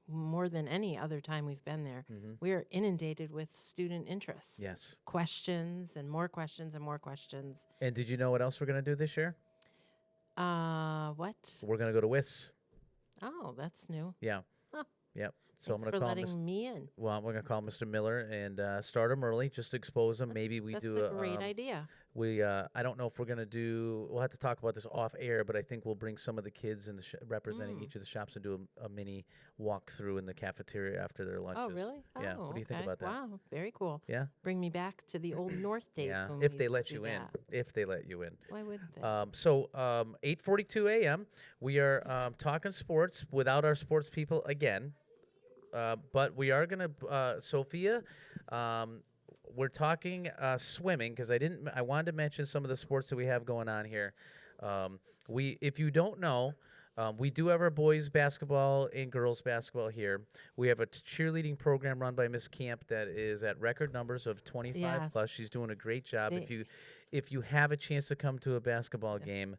more than any other time we've been there, we are inundated with student interests.
Yes.
Questions and more questions and more questions.
And did you know what else we're going to do this year?
What?
We're going to go to WIS.
Oh, that's new.
Yeah.
Huh.
Yep. So
Thanks
I'm
for
going to call
letting me in.
Well, we're going to call Mr. Miller and start him early, just to expose him. Maybe we
That's
do
a great idea.
I don't know if we're going to do, we'll have to talk about this off air, but I think we'll bring some of the kids in representing each of the shops and do a mini walkthrough in the cafeteria after their lunches.
Oh, really?
Yeah.
Oh,
What do you think
okay.
about that?
Wow, very cool.
Yeah.
Bring me back to the old North days.
Yeah.
when
If
we
they
used
let
to
you
do
in.
that.
If they let you in.
Why wouldn't they?
So 8:42 a.m. We are talking sports without our sports people again. But we are going to, Sophia, we're talking swimming because I wanted to mention some of the sports that we have going on here. If you don't know, we do have our boys basketball and girls basketball here. We have a cheerleading program run by Miss Camp that is at record numbers of 25
Yes.
plus. She's doing a great job.
They-
If you have a chance to come to a basketball game,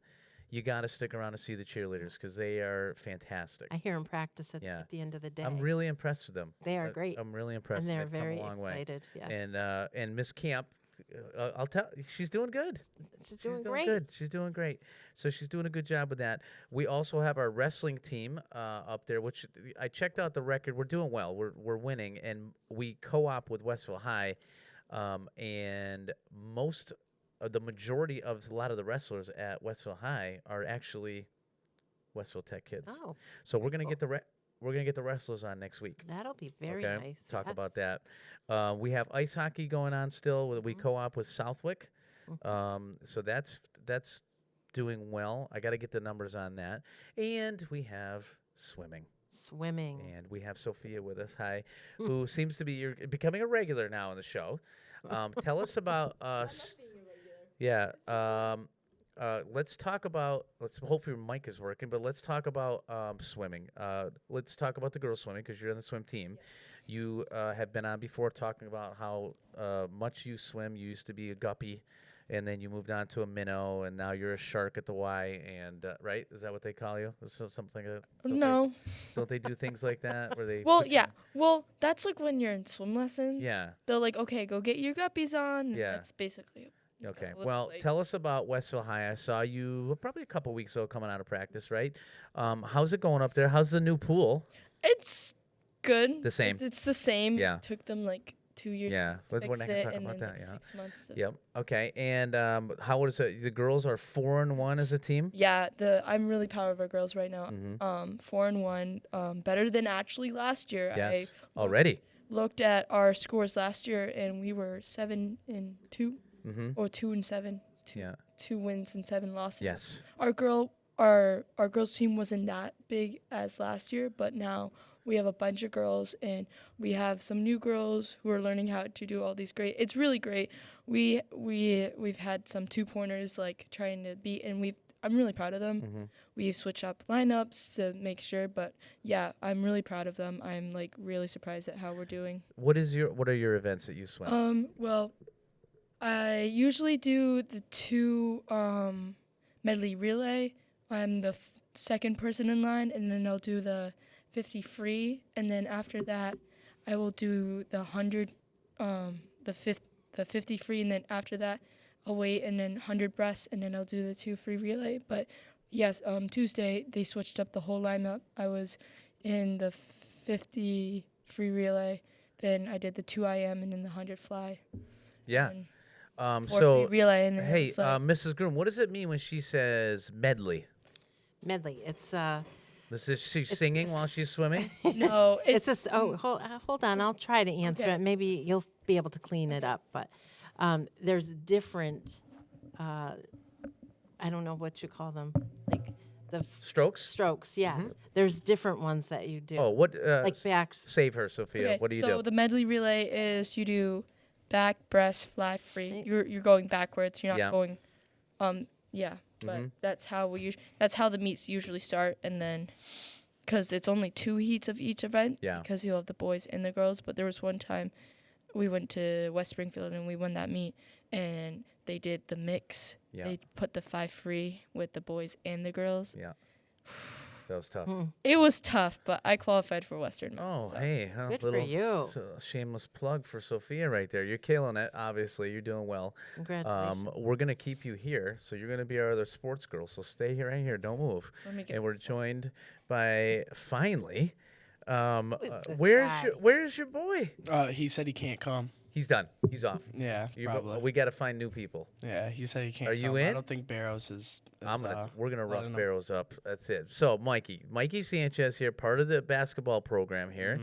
you got to stick around to see the cheerleaders because they are fantastic.
I hear them practice at the end of the day.
I'm really impressed with them.
They are great.
I'm really impressed.
And they're
They've come
very
a long way.
excited, yes.
And Miss Camp, I'll tell she's doing good.
She's doing great.
Good. She's doing great. So she's doing a good job with that. We also have our wrestling team up there, which I checked out the record. We're doing well. We're winning, and we co-op with Westville High, and the majority of a lot of the wrestlers at Westville High are actually Westville Tech kids.
Oh.
So we're gonna get the wrestlers on next week.
That'll be very
Okay?
nice.
Talk
yes.
about that. We have ice hockey going on still. We co-op with Southwick, so that's doing well. I got to get the numbers on that. And we have swimming.
Swimming.
And we have Sophia with us. Hi, who seems to be becoming a regular now on the show. Tell us about us. Yeah. Let's talk about. Hopefully your mic is working, but let's talk about swimming. Let's talk about the girls swimming because you're on the swim team. You have been on before talking about how much you swim. You used to be a guppy, and then you moved on to a minnow, and now you're a shark at the Y. And right, is that what they call you? Something?
No.
Don't they do things like that where they?
Well,
put you-
yeah. Well, that's like when you're in swim lessons.
Yeah.
They're like, okay, go get your guppies on.
Yeah.
That's basically.
Okay.
what it
Well,
looks like.
tell us about Westville High. I saw you probably a couple weeks ago coming out of practice, right? How's it going up there? How's the new pool?
It's good.
The same.
It's the same.
Yeah.
Took them like 2 years.
Yeah.
To
We're not
fix
gonna
it,
talk
and
about
then
that.
like
Yeah.
6 months. To
Yep. Okay. And how is it? The girls are 4-1 as a team.
Yeah, I'm really proud of our girls right now. 4-1, better than actually last year.
Yes. Already.
Looked at our scores last year, and we were 7-2, or 2-7.
Yeah.
2 wins and 7 losses.
Yes.
Our girls team wasn't that big as last year, but now we have a bunch of girls, and we have some new girls who are learning how to do all these great. It's really great. We've had some 2-pointers like trying to beat, and I'm really proud of them. We've switched up lineups to make sure, but yeah, I'm really proud of them. I'm like really surprised at how we're doing.
What are your events that you swim?
Well, I usually do the 2 medley relay. I'm the second person in line, and then I'll do the 50 free, and then after that, I will do the 100, the 50 free, and then after that, I'll wait, and then 100 breasts, and then I'll do the 2 free relay. But yes, Tuesday they switched up the whole lineup. I was in the 50 free relay, then I did the 2 IM, and then the 100 fly.
Yeah.
Or
So
free relay, and then
hey,
it's like-
Mrs. Groom, what does it mean when she says medley?
Medley. It's
Is she singing while she's swimming?
No,
it's just. Oh, hold on. I'll try to answer
Okay.
it. Maybe you'll be able to clean it up. But there's different. I don't know what you call them, like the
Strokes?
strokes. Yes, there's different ones that you do.
Oh, what?
Like back.
Save her, Sophia.
Okay,
What do you
so
do?
the medley relay is you do back, breast, fly, free. You're going backwards. You're not
Yeah.
going. Yeah, but that's how that's how the meets usually start, and then because it's only 2 heats of each event.
Yeah.
Because you have the boys and the girls. But there was one time we went to West Springfield and we won that meet, and they did the mix.
Yeah.
They put the 5 free with the boys and the girls.
Yeah. That was tough.
It was tough, but I qualified for Western.
Oh,
so.
hey, huh,
Good for
little
you.
shameless plug for Sophia right there. You're killing it. Obviously, you're doing well.
Congratulations.
We're gonna keep you here, so you're gonna be our other sports girl. So stay here, right here. Don't move.
Let me get
And we're
this one.
joined by finally.
this
Where's
guy?
where's your boy?
He said he can't come.
He's done. He's off.
Yeah, probably.
We got to find new people.
Yeah, he said he can't.
Are you
come.
in?
I don't think Barrows is.
We're gonna rough
letting him-
Barrows up. That's it. So Mikey Sanchez here, part of the basketball program here.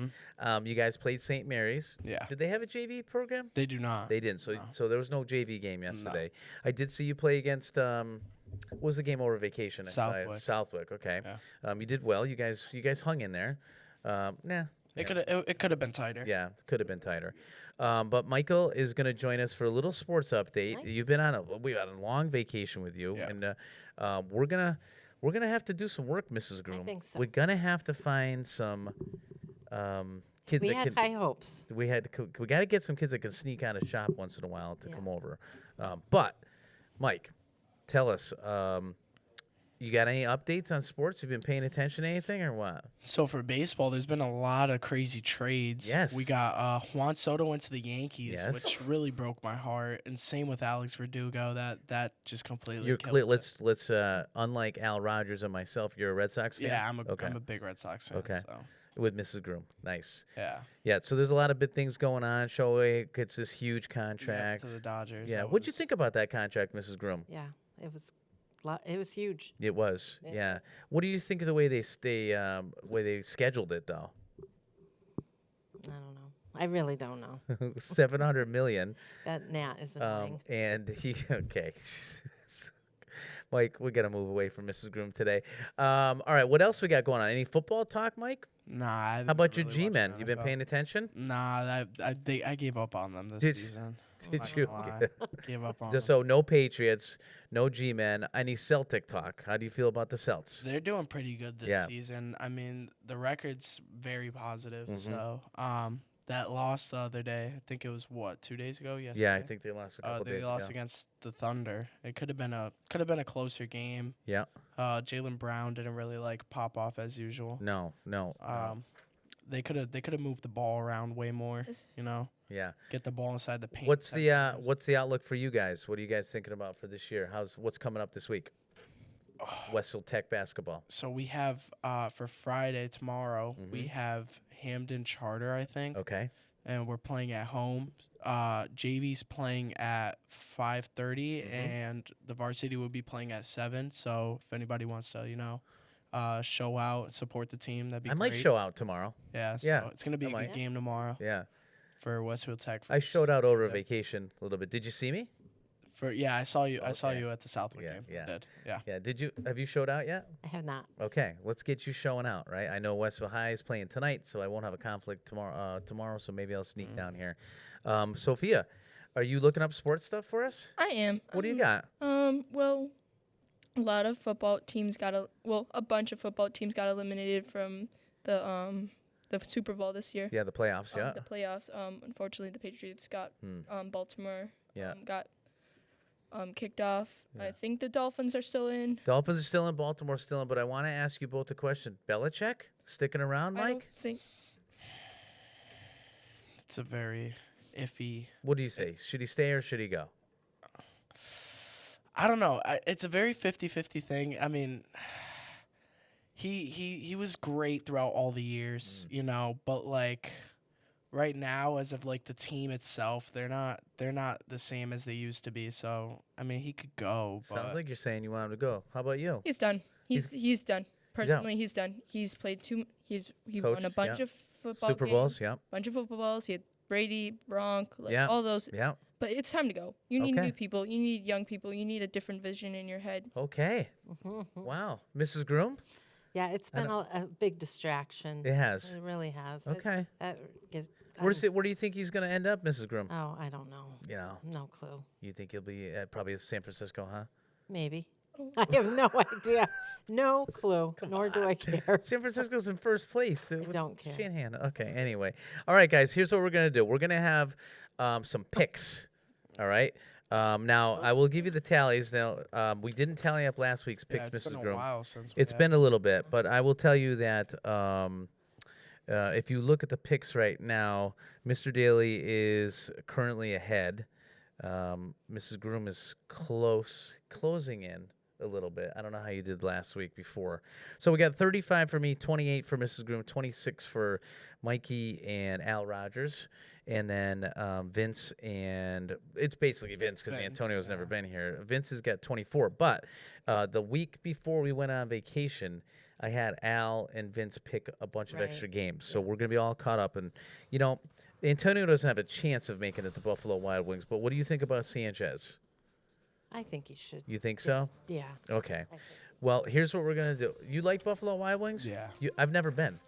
You guys played St. Mary's.
Yeah.
Did they have a JV program?
They do not.
They didn't. So there was no JV game yesterday. I did see you play against. What was the game over vacation?
Southwick.
Southwick. Okay.
Yeah.
You did well. You guys hung in there. Nah.
It could have been tighter.
Yeah, could have been tighter. But Michael is going to join us for a little sports update.
Nice.
You've been we've had a long vacation with you,
Yeah.
and we're gonna have to do some work, Mrs. Groom.
think so.
We're gonna have to find some kids
We
that
had
can.
high hopes.
We got to get some kids that can sneak out of shop once in a while to
Yeah.
come over. But Mike, tell us. You got any updates on sports? You've been paying attention to anything or what?
So for baseball, there's been a lot of crazy trades.
Yes.
We got Juan Soto went to the Yankees,
Yes.
which really broke my heart, and same with Alex Verdugo. That just completely.
You're
killed
clear.
it.
Let's unlike Al Rogers and myself, you're a Red Sox fan.
Yeah, I'm
okay.
a big Red Sox fan.
Okay.
So.
With Mrs. Groom, nice.
Yeah.
Yeah. So there's a lot of big things going on. Shohei gets this huge contract.
To the Dodgers.
Yeah.
that
What'd you
was-
think about that contract, Mrs. Groom?
Yeah, it was huge.
It was.
It
Yeah.
was.
What do you think of the way they scheduled it though?
I don't know. I really don't know.
$700 million.
That Nat is annoying.
And he okay. Mike, we got to move away from Mrs. Groom today. All right, what else we got going on? Any football talk, Mike?
Nah. I
How
haven't
about
been
your
really watching
G-men? You been
NFL.
paying attention?
Nah, I gave up on them this
Did-
season. I'm
Did
not
you?
gonna lie. Gave up on
Just
them.
so no Patriots, no G-men, any Celtic talk. How do you feel about the Celts?
They're doing pretty good this
Yeah.
season. I mean, the record's very positive.
Mhm.
So, that loss the other day, I think it was 2 days ago. Yesterday.
Yeah, I think they lost a couple
They
days
lost
ago.
against the Thunder. It could have been a closer game.
Yeah.
Jaylen Brown didn't really pop off as usual.
No.
They could have moved the ball around way more.
Yeah.
Get the ball inside the paint.
What's
type
the
of things.
what's the outlook for you guys? What are you guys thinking about for this year? What's coming up this week? Westfield Tech basketball.
So we have for Friday tomorrow. We have Hamden Charter, I think.
Okay.
And we're playing at home. JV's playing at 5:30, and the varsity will be playing at 7. So if anybody wants to, show out, support the team, that'd be
I
great.
might show out tomorrow.
Yeah, so
Yeah,
it's gonna be
I
a
might.
good game tomorrow.
Yeah.
For Westfield Tech.
I showed out over vacation a little bit. Did you see me?
I saw you. I saw
Okay.
you at the Southwick
Yeah,
game.
yeah.
I did. Yeah.
Yeah. Have you showed out yet?
I have not.
Okay, let's get you showing out, right? I know Westfield High is playing tonight, so I won't have a conflict tomorrow. So maybe I'll sneak down here. Sophia, are you looking up sports stuff for us?
I am.
What do you got?
Well, a lot of football teams a bunch of football teams got eliminated from the Super Bowl this year.
Yeah, the playoffs. Yeah.
The playoffs. Unfortunately, the Patriots got Baltimore.
Yeah.
Got kicked off.
Yeah.
I think the Dolphins are still in.
Dolphins are still in, Baltimore still in, but I want to ask you both a question. Belichick sticking around,
I don't
Mike?
think.
It's a very iffy.
What do you say? Should he stay or should he go?
I don't know. It's a very 50-50 thing. I mean, he was great throughout all the years, but right now, as of the team itself, they're not the same as they used to be. So I mean, he could go.
Sounds
but
like you're saying you want him to go. How about you?
He's done. He's done. Personally, he's done. He's played he won a
Coached,
bunch
yeah.
of football
Super
games,
Bowls, yeah.
bunch of football balls. He had Brady, Bronk, like
Yeah.
all those.
Yeah.
But it's time to go. You need
Okay.
new people. You need young people. You need a different vision in your head.
Okay. Wow. Mrs. Groom?
Yeah, it's been a big distraction.
It has.
It really has.
Okay.
Where
Where do you think he's going to end up, Mrs. Groom?
Oh, I don't know.
You know.
No clue.
You think he'll be at probably San Francisco, huh?
Maybe. I have no idea. No clue. Nor do I care.
San Francisco's in first place.
I don't care.
Shanahan. Okay. Anyway. All right, guys. Here's what we're gonna do. We're gonna have some picks. All right. Now I will give you the tallies. Now we didn't tally up last week's picks,
it's
Mrs.
been a
Groom.
while since we
It's been a little bit, but I will tell you that if you look at the picks right now, Mr. Daly is currently ahead. Mrs. Groom is closing in a little bit. I don't know how you did last week before. So we got 35 for me, 28 for Mrs. Groom, 26 for Mikey and Al Rogers, and then Vince, and it's basically Vince because Antonio's never been here. Vince has got 24, but the week before we went on vacation, I had Al and Vince pick a bunch of extra games. So we're going to be all caught up. And, you know, Antonio doesn't have a chance of making it to Buffalo Wild Wings, but what do you think about Sanchez?
I think he should.
You think so?
Yeah.
Okay. Well, here's what we're going to do. You like Buffalo Wild Wings?
Yeah.
I've never been.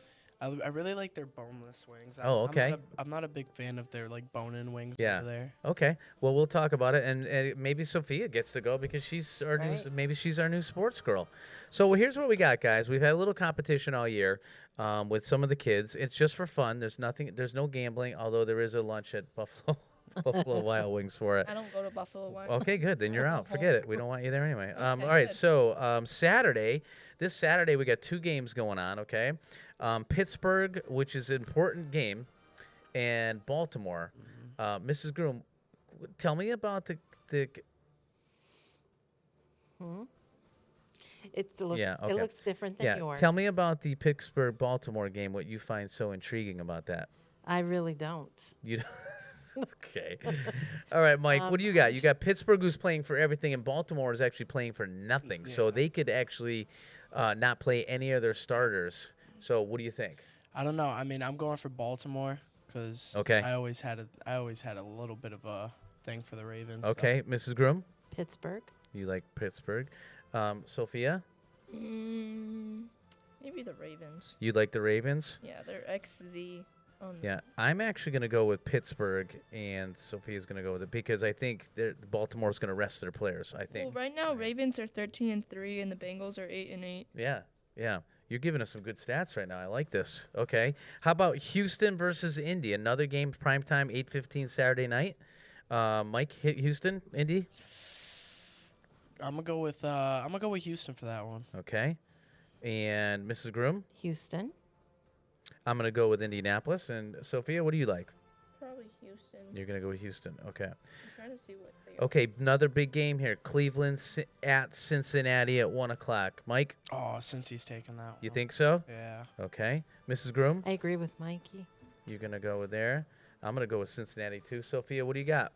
I really like their boneless wings.
Oh, okay.
I'm not a big fan of their like bone-in wings
Yeah.
over there.
Okay. Well, we'll talk about it, and maybe Sophia gets to go because she's our new, maybe she's our new sports girl. So here's what we got, guys. We've had a little competition all year with some of the kids. It's just for fun. There's no gambling, although there is a lunch at Buffalo Wild Wings for it.
I don't go to Buffalo Wild.
Okay, good. Then you're out. Forget it. We don't want you there anyway. All right.
good.
So this Saturday, we got two games going on. Okay, Pittsburgh, which is an important game, and Baltimore. Mrs. Groom, tell me about the.
It looks,
Yeah. Okay.
it looks different than
yeah.
yours.
Tell me about the Pittsburgh-Baltimore game. What you find so intriguing about that?
I really don't.
You. Okay. All right, Mike, what do you got? You got Pittsburgh, who's playing for everything, and Baltimore is actually playing for nothing. So they could actually not play any of their starters. So what do you think?
I don't know. I mean, I'm going for Baltimore because I always had a little bit of a thing for the Ravens.
Okay, Mrs. Groom?
Pittsburgh.
You like Pittsburgh. Sophia?
Maybe the Ravens.
You like the Ravens?
Yeah, they're XZ.
Yeah, I'm actually going to go with Pittsburgh, and Sophia's going to go with it because I think Baltimore's going to rest their players, I think.
Well, right now, Ravens are 13-3, and the Bengals are 8-8.
Yeah. You're giving us some good stats right now. I like this. Okay. How about Houston versus Indy? Another game, primetime, 8:15 Saturday night. Mike, hit Houston, Indy?
I'm gonna go with Houston for that one.
Okay. And Mrs. Groom?
Houston.
I'm going to go with Indianapolis. And Sophia, what do you like?
Probably Houston.
You're going to go with Houston. Okay.
I'm trying to see what they are.
Okay, another big game here. Cleveland at Cincinnati at 1 o'clock. Mike?
Oh, since he's taking that one.
You think so?
Yeah.
Okay. Mrs. Groom?
I agree with Mikey.
You're going to go with there. I'm going to go with Cincinnati, too. Sophia, what do you got?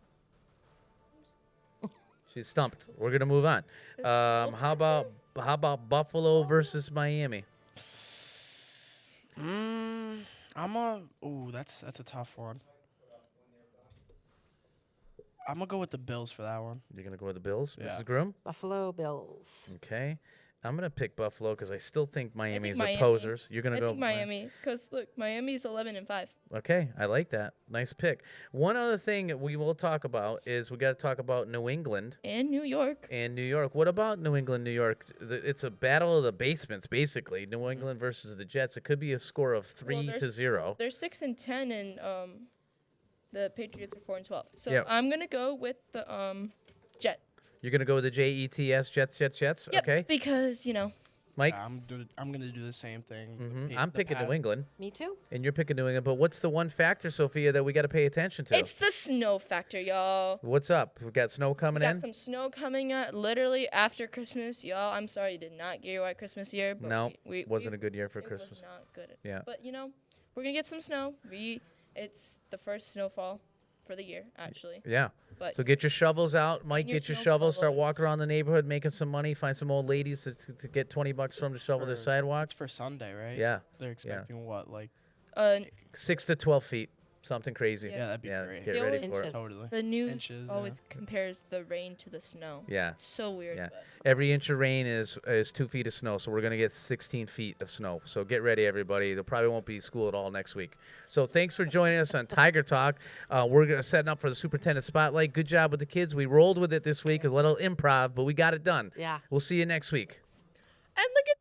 She's stumped. We're going to move on. How about Buffalo versus Miami?
That's a tough one. I'm gonna go with the Bills for that one.
You're gonna go with the Bills,
Yeah.
Mrs. Groom?
Buffalo Bills.
Okay. I'm gonna pick Buffalo because I still think Miami's
Miami.
posers. You're gonna
I
go
think Miami, because look, Miami's 11-5.
Okay, I like that. Nice pick. One other thing we will talk about is we got to talk about New England
And New York.
and New York. What about New England, New York? It's a battle of the basements, basically. New England versus the Jets. It could be a score of 3-0.
They're 6-10, and the Patriots are 4-12. So
Yep.
I'm gonna go with the Jets.
You're gonna go with the Jets, Jets.
Yep,
Okay,
because
Mike.
I'm gonna do the same thing.
Mhm. I'm picking New England.
Me too.
And you're picking New England. But what's the one factor, Sophia, that we got to pay attention to?
It's the snow factor, y'all.
What's up? We got snow coming
We got
in.
some snow coming out literally after Christmas, y'all. I'm sorry you did not get your white Christmas year. But
No,
we
wasn't a good year for
it
Christmas.
was not good.
Yeah.
But we're gonna get some snow. It's the first snowfall for the year, actually.
Yeah.
But
So get your shovels out, Mike.
your
Get your
snow
shovels. Start
blowers.
walking around the neighborhood, making some money. Find some old ladies to get $20 from to shovel their sidewalks.
It's for Sunday, right?
Yeah.
They're expecting what, like
6 to 12 feet. something crazy.
Yeah, that'd be great.
Get
They
ready
always-
for it.
Totally.
The news
Inches,
always compares the rain to the snow.
Yeah.
It's so weird.
Yeah.
But
Every inch of rain is 2 feet of snow, so we're going to get 16 feet of snow. So get ready, everybody. There probably won't be school at all next week. So thanks for joining us on Tiger Talk. We're setting up for the Superintendent Spotlight. Good job with the kids. We rolled with it this week, a little improv, but we got it done.
Yeah.
We'll see you next week.
and look at